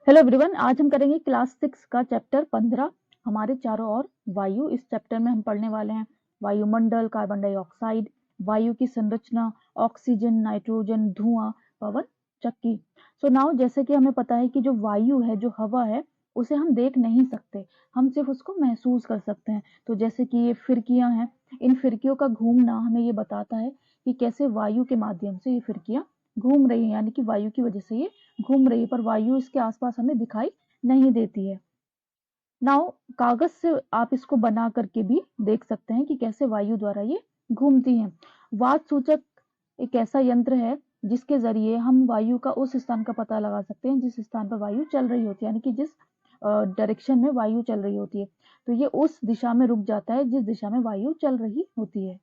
Hello everyone, आज हम करेंगे क्लास 6 का चैप्टर 15 हमारे चारों ओर वायु। इस चैप्टर में हम पढ़ने वाले हैं वायुमंडल, कार्बन डाइऑक्साइड, वायु की संरचना, ऑक्सीजन, नाइट्रोजन, धुआं, पवन चक्की। सो नाउ जैसे कि हमें पता है कि जो वायु है, जो हवा है, उसे हम देख नहीं सकते, हम सिर्फ उसको महसूस कर सकते हैं। तो जैसे कि ये फिरकियां हैं, इन फिरकियों का घूमना हमें ये बताता है कि कैसे वायु के माध्यम से ये फिरकियां घूम रही हैं, यानी कि वायु की वजह से ये घूम रही है, पर वायु इसके आसपास हमें दिखाई नहीं देती है। नाउ कागज से आप इसको बना करके भी देख सकते हैं कि कैसे वायु द्वारा ये घूमती हैं। वात सूचक एक ऐसा यंत्र है जिसके जरिए हम वायु का उस स्थान का पता लगा सकते हैं जिस स्थान पर वायु चल रही होती है, यानी कि जिस डायरेक्शन में वायु चल रही होती है, तो ये उस दिशा में रुक जाता है जिस दिशा में वायु चल रही होती है।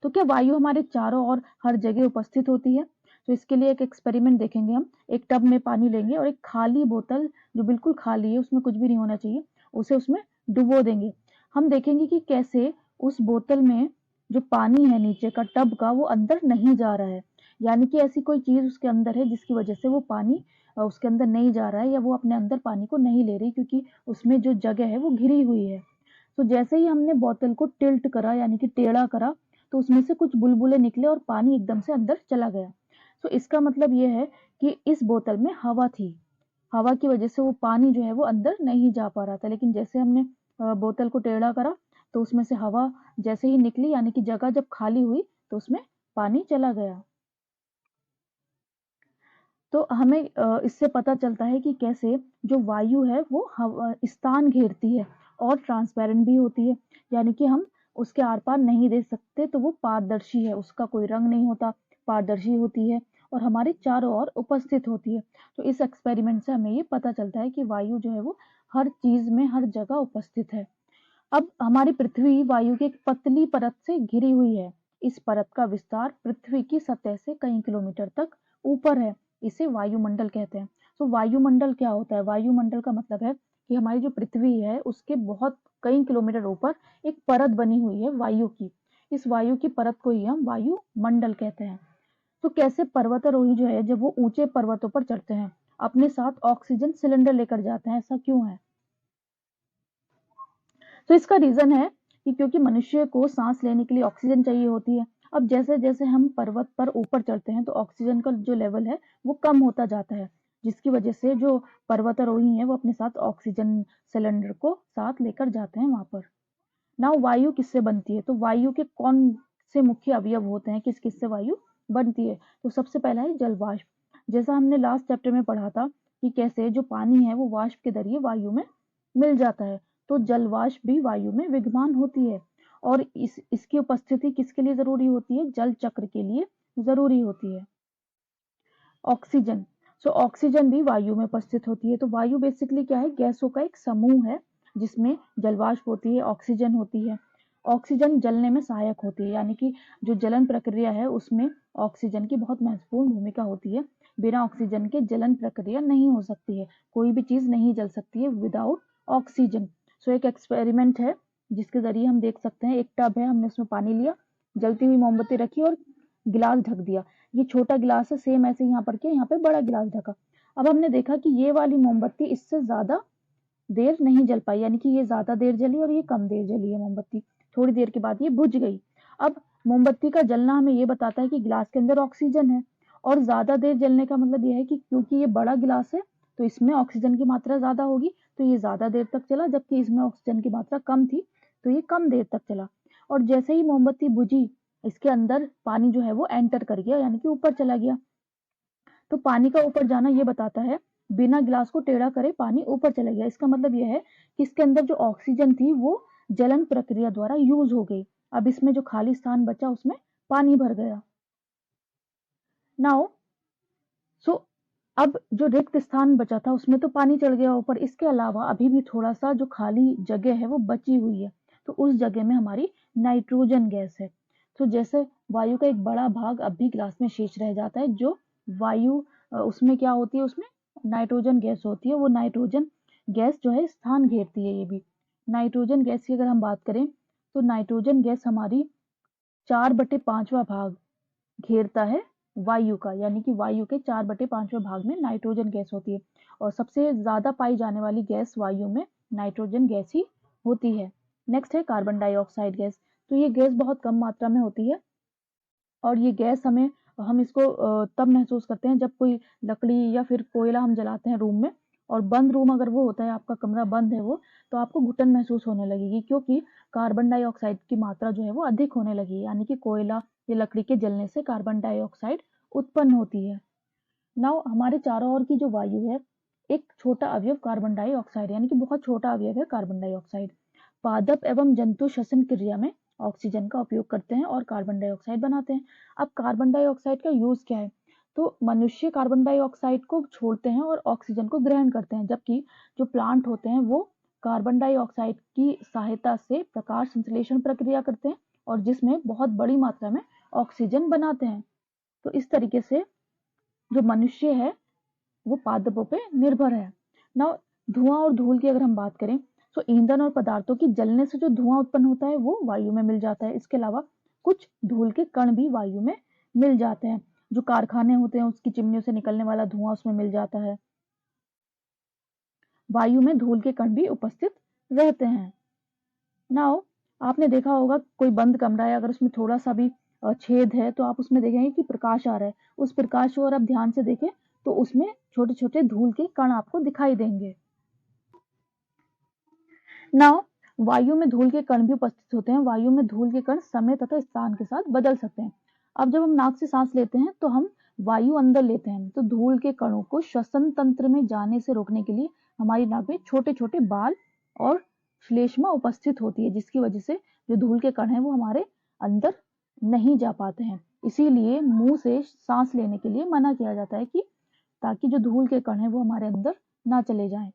तो क्या वायु हमारे चारों ओर हर जगह उपस्थित होती है? तो इसके लिए एक एक्सपेरिमेंट देखेंगे हम। एक टब में पानी लेंगे और एक खाली बोतल जो बिल्कुल खाली है, उसमें कुछ भी नहीं होना चाहिए, उसे उसमें डुबो देंगे। हम देखेंगे कि कैसे उस बोतल में जो पानी है नीचे का टब का, वो अंदर नहीं जा रहा है, यानी कि ऐसी कोई चीज उसके अंदर है जिसकी वजह से वो पानी उसके अंदर नहीं जा रहा है, या वो अपने अंदर पानी को नहीं ले रही, क्योंकि उसमें जो जगह है वो घिरी हुई है। तो जैसे ही हमने बोतल को टिल्ट करा, यानी कि टेढ़ा करा, तो उसमें से कुछ बुलबुले निकले और पानी एकदम से अंदर चला गया। तो इसका मतलब ये है कि इस बोतल में हवा थी, हवा की वजह से वो पानी जो है वो अंदर नहीं जा पा रहा था। लेकिन जैसे हमने बोतल को टेढ़ा करा, तो उसमें से हवा जैसे ही निकली, यानी कि जगह जब खाली हुई, तो उसमें पानी चला गया। तो हमें इससे पता चलता है कि कैसे जो वायु है वो स्थान घेरती है और ट्रांसपेरेंट भी होती है, यानी कि हम उसके आर पार नहीं देख सकते, तो वो पारदर्शी है, उसका कोई रंग नहीं होता, पारदर्शी होती है और हमारे चारों ओर उपस्थित होती है। तो इस एक्सपेरिमेंट से हमें ये पता चलता है कि वायु जो है वो हर चीज में, हर जगह उपस्थित है। अब हमारी पृथ्वी वायु की एक पतली परत से घिरी हुई है। इस परत का विस्तार पृथ्वी की सतह से कई किलोमीटर तक ऊपर है, इसे वायुमंडल कहते हैं। तो वायुमंडल क्या होता है? वायुमंडल का मतलब है कि हमारी जो पृथ्वी है उसके बहुत कई किलोमीटर ऊपर एक परत बनी हुई है वायु की। इस वायु की परत को ही हम वायुमंडल कहते हैं। तो कैसे पर्वतारोही जो है, जब वो ऊंचे पर्वतों पर चढ़ते हैं, अपने साथ ऑक्सीजन सिलेंडर लेकर जाते हैं, ऐसा क्यों है? तो इसका रीजन है कि क्योंकि मनुष्य को सांस लेने के लिए ऑक्सीजन चाहिए होती है। अब जैसे जैसे हम पर्वत पर ऊपर चढ़ते हैं, तो ऑक्सीजन का जो लेवल है वो कम होता जाता है, जिसकी वजह से जो पर्वतारोही है वो अपने साथ ऑक्सीजन सिलेंडर को साथ लेकर जाते हैं वहां पर। ना वायु किससे बनती है? तो वायु के कौन से मुख्य अवयव होते हैं, किस किस से वायु बनती है? तो सबसे पहला है जल वाष्प। जैसा हमने लास्ट चैप्टर में पढ़ा था कि कैसे जो पानी है वो वाष्प के जरिए वायु में मिल जाता है, तो जल वाष्प भी वायु में विद्यमान होती है। और इसकी उपस्थिति किसके लिए जरूरी होती है? जल चक्र के लिए जरूरी होती है। ऑक्सीजन, सो ऑक्सीजन भी वायु में उपस्थित होती है। तो वायु बेसिकली क्या है? गैसों का एक समूह है जिसमें जलवाष्प होती है, ऑक्सीजन होती है। ऑक्सीजन जलने में सहायक होती है, यानी कि जो जलन प्रक्रिया है उसमें ऑक्सीजन की बहुत महत्वपूर्ण भूमिका होती है। बिना ऑक्सीजन के जलन प्रक्रिया नहीं हो सकती है, कोई भी चीज नहीं जल सकती है विदाउट ऑक्सीजन। सो एक एक्सपेरिमेंट है जिसके जरिए हम देख सकते हैं। एक टब है, हमने उसमें पानी लिया, जलती हुई मोमबत्ती रखी और गिलास ढक दिया। ये छोटा गिलास है, सेम ऐसे यहाँ पर किया, यहाँ पे बड़ा गिलास ढका। अब हमने देखा कि ये वाली मोमबत्ती इससे ज्यादा देर नहीं जल पाई, यानी कि ये ज्यादा देर जली और ये कम देर जली है मोमबत्ती। थोड़ी देर के बाद ये बुझ गई। अब मोमबत्ती का जलना हमें ये बताता है कि गिलास के अंदर ऑक्सीजन है, और ज्यादा देर जलने का मतलब ये है कि क्योंकि ये बड़ा गिलास है तो इसमें ऑक्सीजन की मात्रा ज्यादा होगी, तो ये ज्यादा देर तक चला, जबकि इसमें ऑक्सीजन की मात्रा कम थी तो ये कम देर तक चला। और जैसे ही मोमबत्ती बुझी, इसके अंदर पानी जो है वो एंटर कर गया, यानी कि ऊपर चला गया। तो पानी का ऊपर जाना ये बताता है, बिना गिलास को टेढ़ा करे पानी ऊपर चला गया। इसका मतलब यह है कि इसके अंदर जो ऑक्सीजन थी वो जलन प्रक्रिया द्वारा यूज हो गई। अब इसमें जो खाली स्थान बचा उसमें पानी भर गया। नाउ सो अब जो रिक्त स्थान बचा था उसमें तो पानी चढ़ गया ऊपर, इसके अलावा अभी भी थोड़ा सा जो खाली जगह है वो बची हुई है, तो उस जगह में हमारी नाइट्रोजन गैस है। तो जैसे वायु का एक बड़ा भाग अब भी ग्लास में शेष रह जाता है, जो वायु उसमें क्या होती है, उसमें नाइट्रोजन गैस होती है। वो नाइट्रोजन गैस जो है स्थान घेरती है। ये भी नाइट्रोजन गैस की अगर हम बात करें, तो नाइट्रोजन गैस हमारी 4/5वां भाग घेरता है वायु का, यानी कि वायु के 4/5वें भाग में नाइट्रोजन गैस होती है और सबसे ज्यादा पाई जाने वाली गैस वायु में नाइट्रोजन गैस ही होती है। नेक्स्ट है कार्बन डाइऑक्साइड गैस। तो ये गैस बहुत कम मात्रा में होती है और ये गैस हम इसको तब महसूस करते हैं जब कोई लकड़ी या फिर कोयला हम जलाते हैं रूम में, और बंद रूम अगर वो होता है, आपका कमरा बंद है वो, तो आपको घुटन महसूस होने लगेगी, क्योंकि कार्बन डाइऑक्साइड की मात्रा जो है वो अधिक होने लगी है, यानी कि कोयला या लकड़ी के जलने से कार्बन डाइऑक्साइड उत्पन्न होती है। नाउ हमारे चारों ओर की जो वायु है, एक छोटा अवयव कार्बन डाइऑक्साइड, यानी कि बहुत छोटा अवयव है कार्बन डाइऑक्साइड। पादप एवं जंतु श्वसन क्रिया में ऑक्सीजन का उपयोग करते हैं और कार्बन डाइऑक्साइड बनाते हैं। अब कार्बन डाइऑक्साइड का यूज क्या है? तो मनुष्य कार्बन डाइऑक्साइड को छोड़ते हैं और ऑक्सीजन को ग्रहण करते हैं, जबकि जो प्लांट होते हैं वो कार्बन डाइऑक्साइड की सहायता से प्रकाश संश्लेषण प्रक्रिया करते हैं और जिसमें बहुत बड़ी मात्रा में ऑक्सीजन बनाते हैं। तो इस तरीके से जो मनुष्य है वो पादपों पे निर्भर है। ना धुआं और धूल की अगर हम बात करें, तो ईंधन और पदार्थों की जलने से जो धुआं उत्पन्न होता है वो वायु में मिल जाता है। इसके अलावा कुछ धूल के कण भी वायु में मिल जाते हैं। जो कारखाने होते हैं उसकी चिमनियों से निकलने वाला धुआं उसमें मिल जाता है। वायु में धूल के कण भी उपस्थित रहते हैं। नाउ आपने देखा होगा कोई बंद कमरा है, अगर उसमें थोड़ा सा भी छेद है तो आप उसमें देखेंगे कि प्रकाश आ रहा है। उस प्रकाश को अगर आप ध्यान से देखें तो उसमें छोटे छोटे धूल के कण आपको दिखाई देंगे। नाउ वायु में धूल के कण भी उपस्थित होते हैं। वायु में धूल के कण समय तथा स्थान के साथ बदल सकते हैं। अब जब हम नाक से सांस लेते हैं तो हम वायु अंदर लेते हैं, तो धूल के कणों को श्वसन तंत्र में जाने से रोकने के लिए हमारी नाक में छोटे छोटे बाल और श्लेष्मा उपस्थित होती है, जिसकी वजह से जो धूल के कण है वो हमारे अंदर नहीं जा पाते हैं। इसीलिए मुंह से सांस लेने के लिए मना किया जाता है, कि ताकि जो धूल के कण है वो हमारे अंदर ना चले जाएं।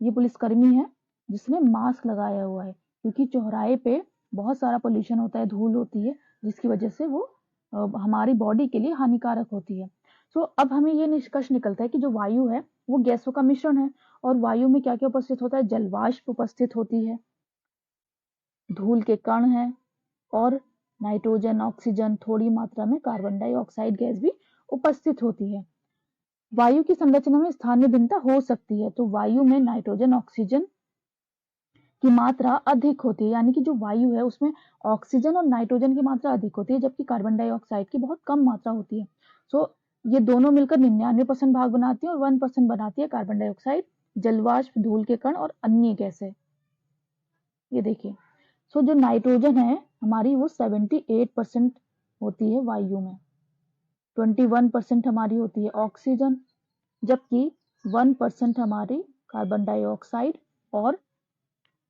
ये पुलिसकर्मी है जिसने मास्क लगाया हुआ है, क्योंकि चौराहे पे बहुत सारा पोल्यूशन होता है, धूल होती है, जिसकी वजह से वो हमारी बॉडी के लिए हानिकारक होती है। सो अब हमें ये निष्कर्ष निकलता है कि जो वायु है वो गैसों का मिश्रण है, और वायु में क्या क्या उपस्थित होता है? जलवाष्प उपस्थित होती है, धूल के कण हैं, और नाइट्रोजन, ऑक्सीजन, थोड़ी मात्रा में कार्बन डाइऑक्साइड गैस भी उपस्थित होती है। वायु की संरचना में स्थानीय भिन्नता हो सकती है। तो वायु में नाइट्रोजन, ऑक्सीजन की मात्रा अधिक होती है, यानी कि जो वायु है उसमें ऑक्सीजन और नाइट्रोजन की मात्रा अधिक होती है, जबकि कार्बन डाइऑक्साइड की बहुत कम मात्रा होती है। सो ये दोनों मिलकर 99% भाग बनाती है और 1% बनाती है कार्बन डाइऑक्साइड, जलवाष्प, धूल के कण और अन्य गैसें। ये देखिए, सो जो नाइट्रोजन है हमारी वो 78% होती है वायु में, 21% हमारी होती है ऑक्सीजन, जबकि 1% हमारी कार्बन डाइऑक्साइड और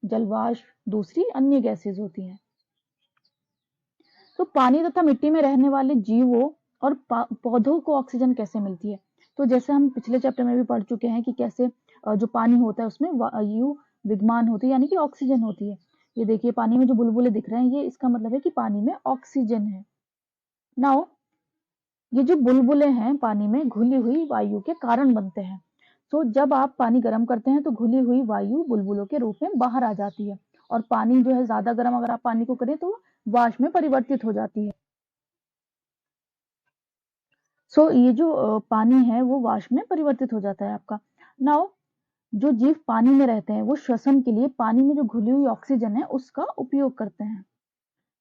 जलवाष्प, दूसरी अन्य गैसेज होती हैं। तो पानी तथा मिट्टी में रहने वाले जीवों और पौधों को ऑक्सीजन कैसे मिलती है? तो जैसे हम पिछले चैप्टर में भी पढ़ चुके हैं कि कैसे जो पानी होता है उसमें वायु विद्यमान होती है, यानी कि ऑक्सीजन होती है। ये देखिए पानी में जो बुलबुले दिख रहे हैं, ये इसका मतलब है कि पानी में ऑक्सीजन है। नाउ ये जो बुलबुले हैं पानी में घुली हुई वायु के कारण बनते हैं। तो जब आप पानी गर्म करते हैं तो घुली हुई वायु बुलबुलों के रूप में बाहर आ जाती है, और पानी जो है ज्यादा गर्म अगर आप पानी को करें तो वाष्प में परिवर्तित हो जाती है। सो ये जो पानी है वो वाष्प में परिवर्तित हो जाता है आपका। नाउ जो जीव पानी में रहते हैं वो श्वसन के लिए पानी में जो घुली हुई ऑक्सीजन है उसका उपयोग करते हैं।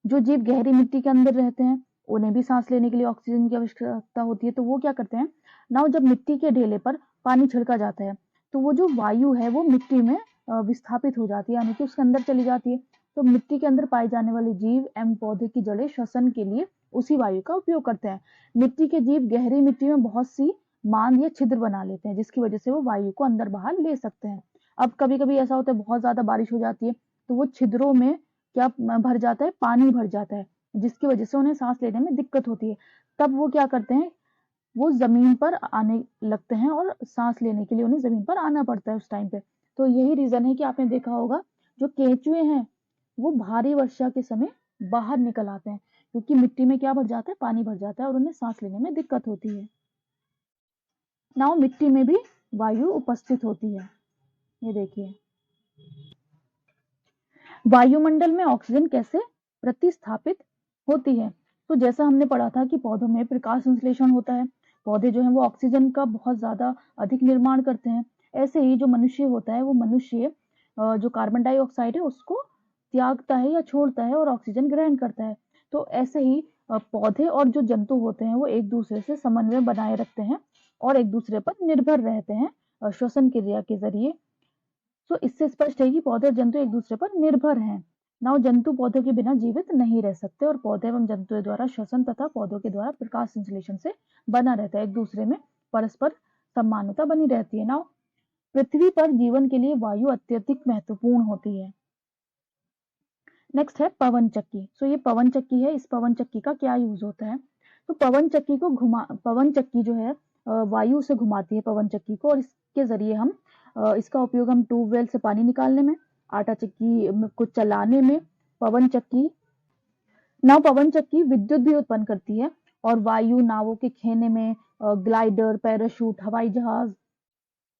जो जीव गहरी मिट्टी के अंदर रहते हैं उन्हें भी सांस लेने के लिए ऑक्सीजन की आवश्यकता होती है, तो वो क्या करते हैं? नाउ जब मिट्टी के ढेले पर पानी छिड़का जाता है तो वो जो वायु है वो मिट्टी में विस्थापित हो जाती है, यानी कि उसके अंदर चली जाती है। तो मिट्टी के अंदर पाए जाने वाले जीव एवं पौधे की जड़ें श्वसन के लिए उसी वायु का उपयोग करते हैं। मिट्टी के जीव गहरी मिट्टी में बहुत सी मांद या छिद्र बना लेते हैं, जिसकी वजह से वो वायु को अंदर बाहर ले सकते हैं। अब कभी कभी ऐसा होता है बहुत ज्यादा बारिश हो जाती है तो वो छिद्रों में क्या भर जाता है? पानी भर जाता है, जिसकी वजह से उन्हें सांस लेने में दिक्कत होती है। तब वो क्या करते हैं? वो जमीन पर आने लगते हैं और सांस लेने के लिए उन्हें जमीन पर आना पड़ता है उस टाइम पे। तो यही रीजन है कि आपने देखा होगा जो केंचुए हैं वो भारी वर्षा के समय बाहर निकल आते हैं, क्योंकि मिट्टी में क्या भर जाता है? पानी भर जाता है और उन्हें सांस लेने में दिक्कत होती है। नाउ मिट्टी में भी वायु उपस्थित होती है। ये देखिए वायुमंडल में ऑक्सीजन कैसे प्रतिस्थापित होती है। तो जैसा हमने पढ़ा था कि पौधों में प्रकाश संश्लेषण होता है, पौधे जो हैं वो ऑक्सीजन का बहुत ज़्यादा अधिक निर्माण करते हैं। ऐसे ही जो मनुष्य होता है वो मनुष्य जो कार्बन डाइऑक्साइड है उसको त्यागता है या छोड़ता है और ऑक्सीजन ग्रहण करता है। तो ऐसे ही पौधे और जो जंतु होते हैं वो एक दूसरे से समन्वय बनाए रखते हैं और एक दूसरे पर निर्भर रहते हैं श्वसन क्रिया के ज़रिए। तो इससे स्पष्ट है कि पौधे और जंतु एक दूसरे पर निर्भर हैं। नाउ जंतु पौधों के बिना जीवित नहीं रह सकते और पौधे एवं जंतुओं द्वारा श्वसन तथा पौधों के द्वारा प्रकाश संश्लेषण से बना रहता है, एक दूसरे में परस्पर समानता बनी रहती है। नाउ पृथ्वी पर जीवन के लिए वायु अत्यधिक महत्वपूर्ण होती है। नेक्स्ट है पवन चक्की। सो ये पवन चक्की है, इस पवन चक्की का क्या यूज होता है? तो पवन चक्की जो है वायु से घुमाती है पवन चक्की को और इसके जरिए हम इसका उपयोग हम ट्यूबवेल से पानी निकालने में, आटा चक्की को चलाने में, पवन चक्की विद्युत भी उत्पन्न करती है और वायु नावों के खेने में, ग्लाइडर, पैराशूट, हवाई जहाज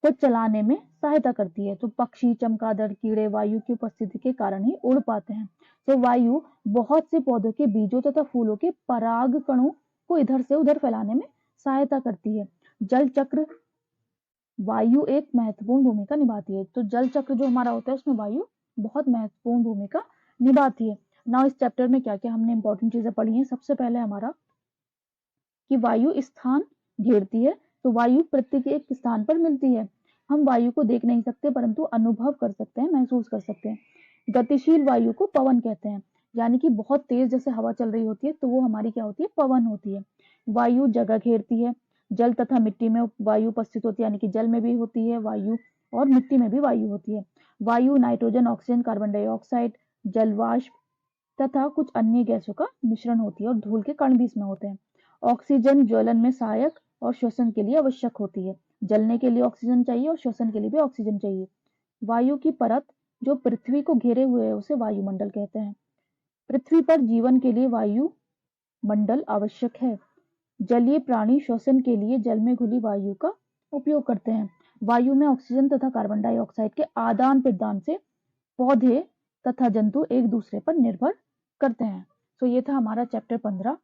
को चलाने में सहायता करती है। तो पक्षी, चमगादड़, कीड़े वायु की उपस्थिति के कारण ही उड़ पाते हैं। तो वायु बहुत से पौधों के बीजों तथा फूलों के पराग कणों को इधर से उधर फैलाने में सहायता करती है। जल चक्र, वायु एक महत्वपूर्ण भूमिका निभाती है। तो जल चक्र जो हमारा होता है उसमें वायु बहुत महत्वपूर्ण भूमिका निभाती है। नाउ इस चैप्टर में क्या क्या हमने इंपॉर्टेंट चीजें पढ़ी हैं? सबसे पहले हमारा कि वायु स्थान घेरती है। तो वायु प्रत्येक एक स्थान पर मिलती है। हम वायु को देख नहीं सकते परंतु अनुभव कर सकते हैं, महसूस कर सकते हैं। गतिशील वायु को पवन कहते हैं, यानी कि बहुत तेज जैसे हवा चल रही होती है तो वो हमारी क्या होती है? पवन होती है। वायु जगह घेरती है, जल तथा मिट्टी में वायु उपस्थित होती है, यानी कि जल में भी होती है वायु और मिट्टी में भी वायु होती है। वायु नाइट्रोजन, ऑक्सीजन, कार्बन डाइऑक्साइड, जलवाष्प तथा कुछ अन्य गैसों का मिश्रण होती है और धूल के कण भी इसमें होते हैं। ऑक्सीजन ज्वलन में सहायक और श्वसन के लिए आवश्यक होती है। जलने के लिए ऑक्सीजन चाहिए और श्वसन के लिए भी ऑक्सीजन चाहिए। वायु की परत जो पृथ्वी को घेरे हुए है उसे वायुमंडल कहते हैं। पृथ्वी पर जीवन के लिए वायु मंडल आवश्यक है। जलीय प्राणी श्वसन के लिए जल में घुली वायु का उपयोग करते हैं। वायु में ऑक्सीजन तथा कार्बन डाइऑक्साइड के आदान प्रदान से पौधे तथा जंतु एक दूसरे पर निर्भर करते हैं। तो ये था हमारा चैप्टर 15